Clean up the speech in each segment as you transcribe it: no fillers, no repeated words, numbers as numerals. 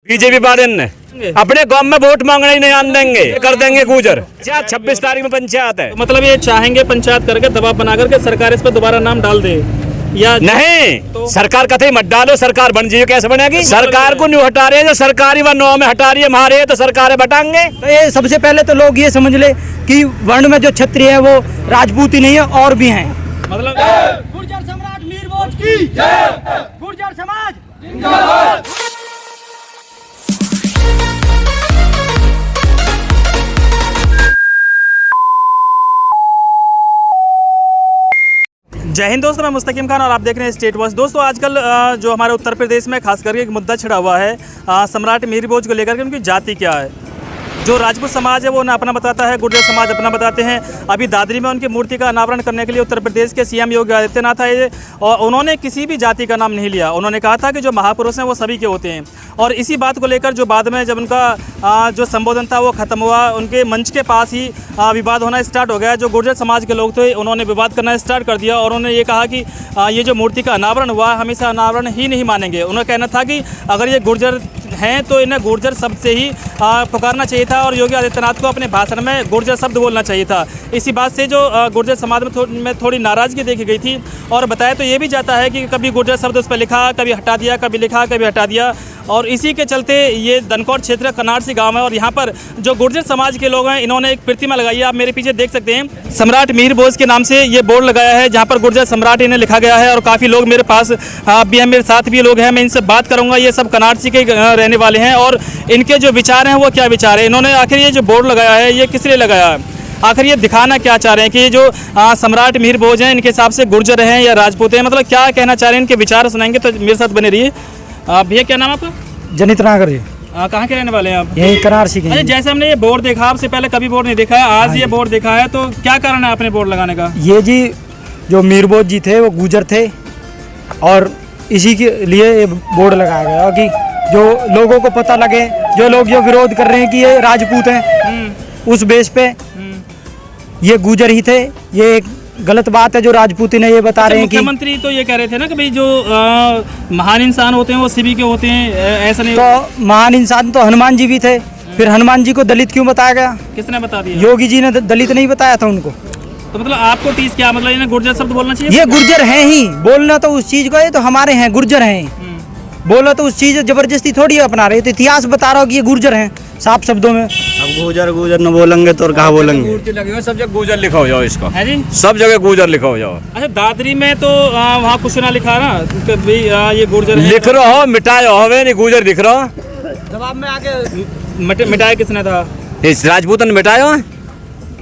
BJP वाले ने अपने गांव में वोट मांगने ही नहीं आने देंगे, कर देंगे गुजर। 26 तारीख में पंचायत है। मतलब ये चाहेंगे पंचायत करके दबाव बना करके सरकार इस पर दोबारा नाम डाल दे या नहीं तो सरकार कतई मत डालो, सरकार बन जाइए, कैसे बनेगी? सरकार को नहीं हटा रहे, जो सरकारी व नौ में हटा रही है हमारे, तो सरकार बटाएंगे। तो ये सबसे पहले तो लोग ये समझ ले कि वर्ण में जो क्षत्रिय है वो राजपूत ही नहीं है और भी हैं। मतलब गुर्जर सम्राट मीर भोज की जय, गुर्जर समाज जिंदाबाद। जय हिंद दोस्तों, मैं मुस्तकीम खान और आप देख रहे हैं स्टेट वॉइस। दोस्तों आजकल जो हमारे उत्तर प्रदेश में खास करके एक मुद्दा छिड़ा हुआ है सम्राट मीर भोज को लेकर के उनकी जाति क्या है। जो राजपूत समाज है वो ना अपना बताता है, गुर्जर समाज अपना बताते हैं। अभी दादरी में उनकी मूर्ति का अनावरण करने के लिए उत्तर प्रदेश के सीएम योगी आदित्यनाथ आए और उन्होंने किसी भी जाति का नाम नहीं लिया। उन्होंने कहा था कि जो महापुरुष हैं वो सभी के होते हैं। और इसी बात को लेकर जो बाद में जब उनका जो संबोधन था वो ख़त्म हुआ, उनके मंच के पास ही विवाद होना स्टार्ट हो गया। जो गुर्जर समाज के लोग थे उन्होंने विवाद करना स्टार्ट कर दिया और उन्होंने ये कहा कि ये जो मूर्ति का अनावरण हुआ हम इसे अनावरण ही नहीं मानेंगे। उन्होंने कहना था कि अगर ये गुर्जर हैं तो इन्हें गुर्जर शब्द से ही पुकारना चाहिए था और योगी आदित्यनाथ को अपने भाषण में गुर्जर शब्द बोलना चाहिए था। इसी बात से जो गुर्जर समाज में थोड़ी नाराज़गी देखी गई थी। और बताया तो ये भी जाता है कि कभी गुर्जर शब्द उस पर लिखा, कभी हटा दिया, कभी लिखा, कभी हटा दिया। और इसी के चलते ये दनकौर क्षेत्र कनारसी गांव है और यहाँ पर जो गुर्जर समाज के लोग हैं इन्होंने एक प्रतिमा लगाई है। आप मेरे पीछे देख सकते हैं, सम्राट मीर भोज के नाम से ये बोर्ड लगाया है जहाँ पर गुर्जर सम्राट इन्हें लिखा गया है। और काफ़ी लोग मेरे पास भी हैं, मेरे साथ भी लोग हैं, मैं इनसे बात करूँगा। ये सब कनारसी के रहने वाले हैं और इनके जो विचार हैं वो क्या विचार है। इन्होंने आखिर ये जो बोर्ड लगाया है ये किस लिए लगाया है, आखिर ये दिखाना क्या चाह रहे हैं कि जो सम्राट मीर भोज हैं इनके हिसाब से गुर्जर हैं या राजपूत हैं, मतलब क्या कहना चाह रहे हैं, इनके विचार सुनाएंगे। तो मेरे साथ बने रहिए। भैया क्या नाम आपका? जनित नागर जी। कहाँ के रहने वाले हैं आप? यही कनारसी के। अच्छा, जैसे हमने ये बोर्ड देखा, आपसे पहले कभी बोर्ड नहीं देखा है, आज ये बोर्ड देखा है, तो क्या कारण है आपने बोर्ड लगाने का? ये जी जो मीर भोज जी थे वो गुर्जर थे और इसी के लिए ये बोर्ड लगाया गया कि जो लोगों को पता लगे, जो लोग जो विरोध कर रहे हैं कि ये राजपूत हैं, उस बेस पे ये गुर्जर ही थे। ये एक गलत बात है जो राजपूती ने ये बता रहे हैं कि मुख्यमंत्री तो ये कह रहे थे ना कि भाई जो महान इंसान होते हैं वो सभी के होते हैं, ऐसा नहीं। तो महान इंसान तो हनुमान जी भी थे, फिर हनुमान जी को दलित क्यों बताया गया? किसने बता दिया? योगी जी ने दलित नहीं बताया था उनको। तो मतलब आपको टीस क्या, मतलब इन्हें गुर्जर शब्द बोलना चाहिए? ये गुर्जर हैं ही, बोलना तो उस चीज को, ये तो हमारे हैं, गुर्जर हैं। बोला तो उस चीज जबरदस्ती थोड़ी अपना रहे, तो इतिहास बता रहा हूँ कि ये गुर्जर हैं साफ शब्दों में। अब गुजर न बोलेंगे तो कहाँ बोलेंगे? सब जगह गुजर लिखा हो जाओ इसको। है जी, सब जगह गुजर लिखा हो जाओ। अच्छा, दादरी में तो वहाँ कुछ ना लिखा ना कि भाई ये गुर्जर है। लिख रहा हो, मिटाए हो, नहीं गुजर लिख रहा हो। जवाब में आगे मिटाया किसने था? इस राजपूत ने मिटाया हो।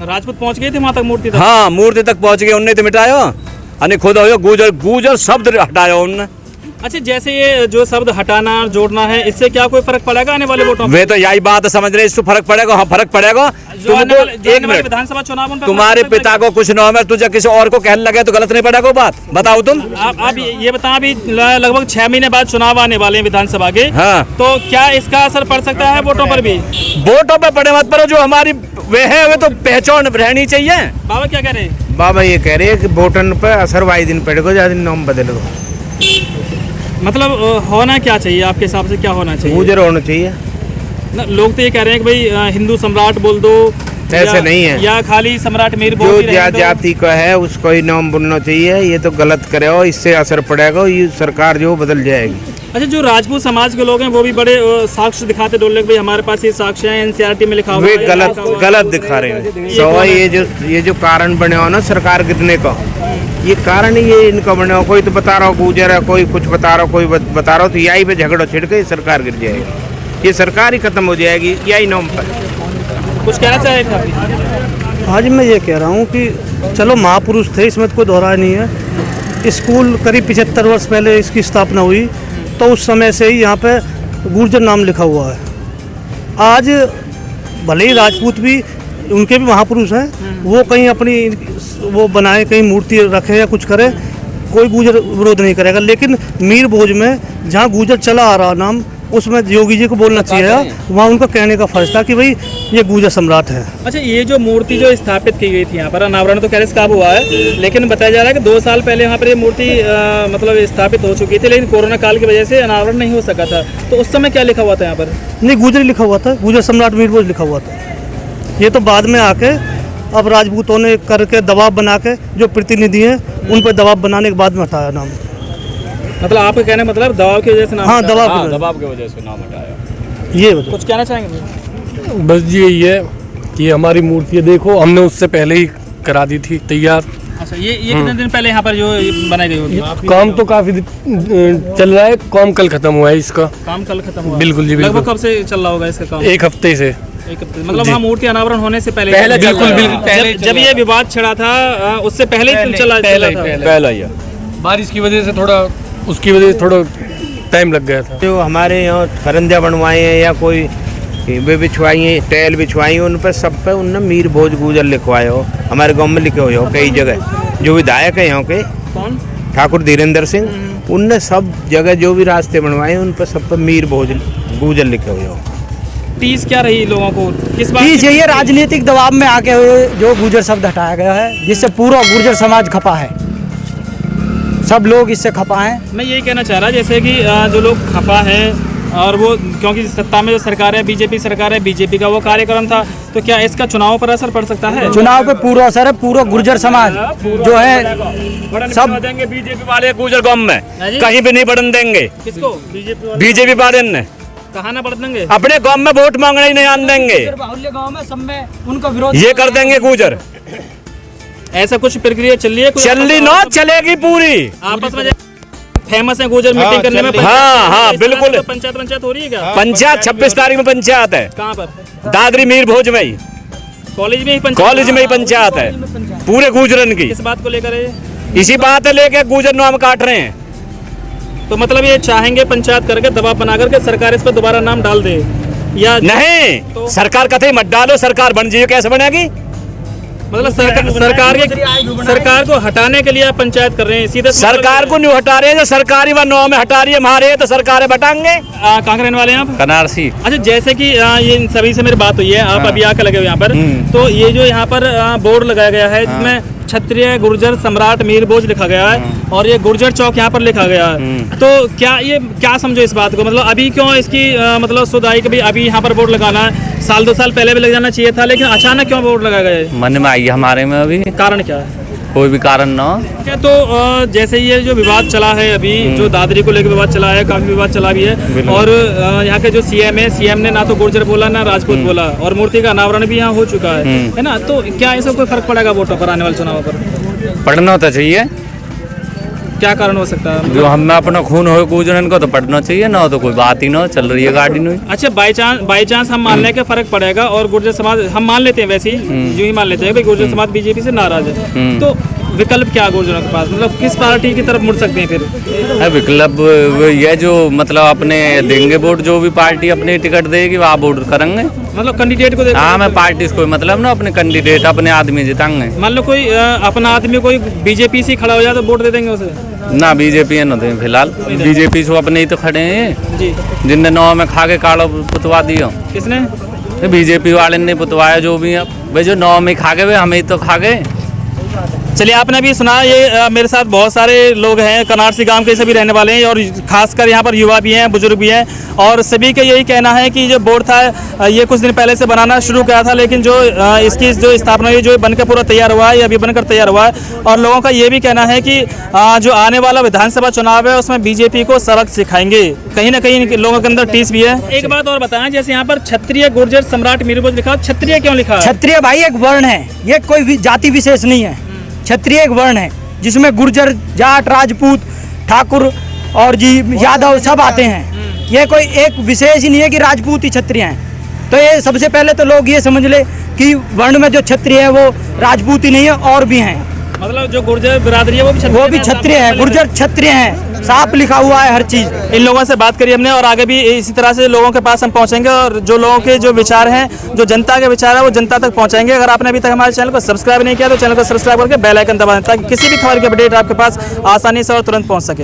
राजपूत पहुँच गए थे वहाँ तक मूर्ति तक? हाँ, मूर्ति तक पहुँच गए, उनने तो मिटाया हो। खुद हो गुजर, गुजर शब्द हटाया उनने। अच्छा, जैसे ये जो शब्द हटाना जोड़ना है, इससे क्या कोई फर्क पड़ेगा आने वाले वोटों में? वे तो यही बात समझ रहे, इससे फर्क पड़ेगा। हाँ, फर्क पड़ेगा। विधानसभा चुनाव तुम्हारे पिता को कुछ न हो, तुझे किसी और को कहने लगे तो गलत नहीं पड़ेगा बात? बताओ तुम। आप ये बताओ, अभी लगभग 6 महीने बाद चुनाव आने वाले हैं विधानसभा के। हाँ, तो क्या इसका असर पड़ सकता है वोटों पर भी? वोटों पर पड़े मत पड़ो, जो हमारी वे है वे तो पहचान रहनी चाहिए। बाबा क्या कह रहे हैं? बाबा ये कह रहे हैं कि वोटन पे असर वाई दिन पड़ेगा, ज्यादा नाम बदलेगा। मतलब होना क्या चाहिए आपके हिसाब से, क्या होना चाहिए? गुर्जर होना चाहिए ना, लोग तो ये कह रहे हैं कि भाई हिंदू सम्राट बोल दो, ऐसे नहीं है, या खाली सम्राट मीर भोज जो जाति का है उसको ही नाम बोलना चाहिए। ये तो गलत करे हो, इससे असर पड़ेगा, ये सरकार जो बदल जाएगी। अच्छा, जो राजपूत समाज के लोग हैं वो भी बड़े साक्ष्य दिखाते डोलने भाई हमारे पास ये साक्ष्य है, एनसीईआरटी में लिखा हुआ वे है। गलत दिखा रहे हैं। तो ये जो कारण बने हो ना सरकार गिरने का, ये कारण ये इनका बने हो। कोई तो बता रहा हो गुर्जर है, कोई कुछ बता रहा हो, कोई बता रहा हो, तो यही पे झगड़ा छिड़ के सरकार गिर जाएगी, ये सरकार ही खत्म हो जाएगी यही नाम पर। कुछ कहना चाहेगा? आज मैं ये कह रहा हूँ कि चलो महापुरुष थे, इसमें तो कोई दोहराया नहीं है। स्कूल करीब 75 वर्ष पहले इसकी स्थापना हुई, तो उस समय से ही यहाँ पे गुर्जर नाम लिखा हुआ है। आज भले ही राजपूत भी, उनके भी महापुरुष हैं, वो कहीं अपनी वो बनाए, कहीं मूर्ति रखे या कुछ करे, कोई गुर्जर विरोध नहीं करेगा। लेकिन मीर भोज में जहाँ गुर्जर चला आ रहा नाम, उसमें योगी जी को बोलना चाहिए, वहाँ उनका कहने का फर्ज था कि भाई ये गुर्जर सम्राट है। अच्छा, ये जो मूर्ति जो स्थापित की गई थी यहाँ पर, अनावरण तो कैरेस काबू हुआ है, लेकिन बताया जा रहा है कि 2 साल पहले यहाँ पर ये मूर्ति मतलब स्थापित हो चुकी थी, लेकिन कोरोना काल की वजह से अनावरण नहीं हो सका था। तो उस समय क्या लिखा हुआ था यहाँ पर? नहीं, गुर्जर लिखा हुआ था, गुर्जर सम्राट मीरभोज लिखा हुआ था। ये तो बाद में आके अब राजपूतों ने करके दबाव बना के जो प्रतिनिधि हैं उन पर दबाव बनाने के बाद में हटाया नाम। मतलब आपका कहने का मतलब दबाव की वजह से नाम? हाँ, दबाव हाँ, की वजह दबाव की वजह से नाम हटाया। से। ये बताओ। कुछ कहना चाहेंगे? बस यही है कि हमारी मूर्ति देखो, हमने उससे पहले ही करा दी थी तैयार। अच्छा, ये कितने दिन पहले यहाँ पर जो बनाई गई होगी? काम तो काफी चल रहा है, काम कल खत्म हुआ है इसका। काम कल खत्म हुआ? बिल्कुल जी, लगभग बिल्कुल। कब से चल रहा होगा इसका काम? 1 हफ्ते से। एक हफ्ते मतलब वहाँ मूर्ति अनावरण होने से पहले? बिल्कुल बिल्कुल जब ये विवाद छिड़ा था उससे पहले चला था? पहला ही है। बारिश की वजह से थोड़ा, उसकी वजह से थोड़ा टाइम लग गया था। जो हमारे यहाँ खरंजा बनवाए हैं या कोई वे बिछवाई हैं, टैल बिछवाई हैं, उन पर सब पे उनने मीर भोज गुजर लिखवाए हो। हमारे गाँव में लिखे हुए हो कई जगह। जो विधायक है यहाँ के कौन? ठाकुर धीरेन्द्र सिंह, उनने सब जगह जो भी रास्ते बनवाए उन पर सब पर मीर भोज गुजर लिखे हुए हो। टीस क्या रही लोगों को, किस बात तीस की? यही है, राजनीतिक दबाव में आके हुए जो गुर्जर शब्द हटाया गया है, जिससे पूरा गुर्जर समाज खपा है। सब लोग इससे खपा हैं। मैं यही कहना चाह रहा जैसे कि जो लोग खफा हैं और वो क्योंकि सत्ता में जो सरकार है बीजेपी सरकार है, बीजेपी का वो कार्यक्रम था, तो क्या इसका चुनाव पर असर पड़ सकता है? चुनाव पे पूरा असर है। पूरा गुर्जर समाज जो है सब देंगे बीजेपी वाले गुजर गांव में, हाँ जी? कहीं भी नहीं बढ़न देंगे। किसको? बीजेपी? बीजेपी वाले ने कहाँ ना बढ़ देंगे? अपने गांव में वोट मांगने ही नहीं आन देंगे, बाहुल्य गांव में सब में उनका विरोध ये कर देंगे गुजर। ऐसा कुछ प्रक्रिया चल रही है? कुछ चल रही ना, चलेगी पूरी। आपस में फेमस है गुजर मीटिंग करने में? हाँ, हाँ, बिल्कुल। पंचायत हो रही है क्या? पंचायत 26 तारीख में पंचायत है, कहाँ पर? दादरी मीर भोज में ही, कॉलेज में ही पंचायत? कॉलेज में ही पंचायत है पूरे गुजरन की। किस बात को लेकर है? इसी बात है लेके गुजर नाम काट रहे हैं। तो मतलब ये चाहेंगे पंचायत करके दबाव बना करके सरकार इस पर दोबारा नाम डाल दे या नहीं? तो सरकार कथे मत डालो, सरकार बन जाइए, कैसे बनेगी? मतलब सरकार को हटाने के लिए आप पंचायत कर रहे हैं सीधे? सरकार को नहीं हटा रहे हैं, जो सरकारी व नौ में हटा रही है हमारे, तो सरकारें बटाएंगे। कहाँ के रहने वाले हैं आप? बनारसी। अच्छा, जैसे कि ये इन सभी से मेरी बात हुई है, आप अभी आकर लगे हो यहाँ पर, तो ये जो यहाँ पर बोर्ड लगाया गया है जिसमें क्षत्रिय गुर्जर सम्राट मीर भोज लिखा गया है और ये गुर्जर चौक यहाँ पर लिखा गया है, तो क्या समझो इस बात को? मतलब अभी क्यों इसकी मतलब सुध आई कि भाई अभी यहाँ पर बोर्ड लगाना है? 1-2 साल पहले भी लग जाना चाहिए था, लेकिन अचानक क्यों बोर्ड लगाया गया है? मन में आई है हमारे में, अभी कारण क्या है? कोई भी कारण ना हो। क्या तो जैसे ये जो विवाद चला है अभी, जो दादरी को लेकर विवाद चला है, काफी विवाद चला भी है, और यहाँ के जो सीएम है, सीएम ने ना तो गुर्जर बोला ना राजपूत बोला, और मूर्ति का अनावरण भी यहाँ हो चुका है ना? तो क्या इसका कोई फर्क पड़ेगा वोटों पर, आने वाले चुनाव पर? पढ़ना तो चाहिए। क्या कारण हो सकता है? जो हम में अपना खून हो गुजरन को तो पढ़ना चाहिए, ना तो कोई बात ही ना हो, चल रही है गाड़ी नहीं। अच्छा, बाई चांस हम मान लें कि फर्क पड़ेगा और गुर्जर समाज हम मान लेते हैं, वैसे ही जो ही मान लेते हैं भाई गुर्जर समाज बीजेपी से नाराज है, तो विकल्प क्या गुर्जरों के पास? मतलब किस पार्टी की तरफ मुड़ सकते हैं फिर? विकल्प ये जो मतलब अपने देंगे वोट, जो भी पार्टी अपने टिकट देगी वहाँ वोट करेंगे। मतलब कैंडिडेट को हाँ, मैं पार्टी से कोई मतलब ना, अपने कैंडिडेट अपने आदमी जिताएंगे। मान लो कोई अपना आदमी कोई बीजेपी से खड़ा हो जाए तो वोट दे देंगे उसे? ना, बीजेपी न दें फिलहाल, बीजेपी से अपने ही तो खड़े हैं जी, जिनने 9 में खा के कालो पुतवा दिया। किसने? बीजेपी वाले ने पुतवाया, जो भी है भाई, जो 9 में खा गए वे हमें ही तो खा गए। चलिए, आपने भी सुना, ये मेरे साथ बहुत सारे लोग हैं, कनारसी गांव के सभी रहने वाले हैं और खासकर यहाँ पर युवा भी हैं, बुजुर्ग भी हैं, और सभी का यही कहना है कि जो बोर्ड था ये कुछ दिन पहले से बनाना शुरू किया था, लेकिन जो इसकी जो स्थापना हुई, जो बनकर पूरा तैयार हुआ है, ये अभी बनकर तैयार हुआ है, और लोगों का ये भी कहना है कि जो आने वाला विधानसभा चुनाव है उसमें बीजेपी को सबक सिखाएंगे। कहीं ना कहीं लोगों के अंदर टीस भी है। एक बात और बताएं, जैसे यहाँ पर क्षत्रिय गुर्जर सम्राट मीर भोज लिखा, क्षत्रिय क्यों लिखा? क्षत्रिय भाई एक वर्ण है, ये कोई जाति विशेष नहीं है। क्षत्रिय एक वर्ण है जिसमें गुर्जर, जाट, राजपूत, ठाकुर और जी यादव सब आते हैं। ये कोई एक विशेष ही नहीं है कि राजपूत ही क्षत्रिय हैं। तो ये सबसे पहले तो लोग ये समझ ले कि वर्ण में जो क्षत्रिय है वो राजपूत ही नहीं है, और भी हैं। मतलब जो गुर्जर बिरादरी है वो भी क्षत्रिय है, गुर्जर क्षत्रिय हैं, साफ लिखा हुआ है हर चीज़। इन लोगों से बात करी हमने और आगे भी इसी तरह से लोगों के पास हम पहुंचेंगे और जो लोगों के जो विचार हैं, जो जनता के विचार है, वो जनता तक पहुंचाएंगे। अगर आपने अभी तक हमारे चैनल को सब्सक्राइब नहीं किया तो चैनल को सब्सक्राइब करके बेल आइकन दबा दें ताकि किसी भी खबर की अपडेट आपके पास आसानी से और तुरंत पहुंच सके।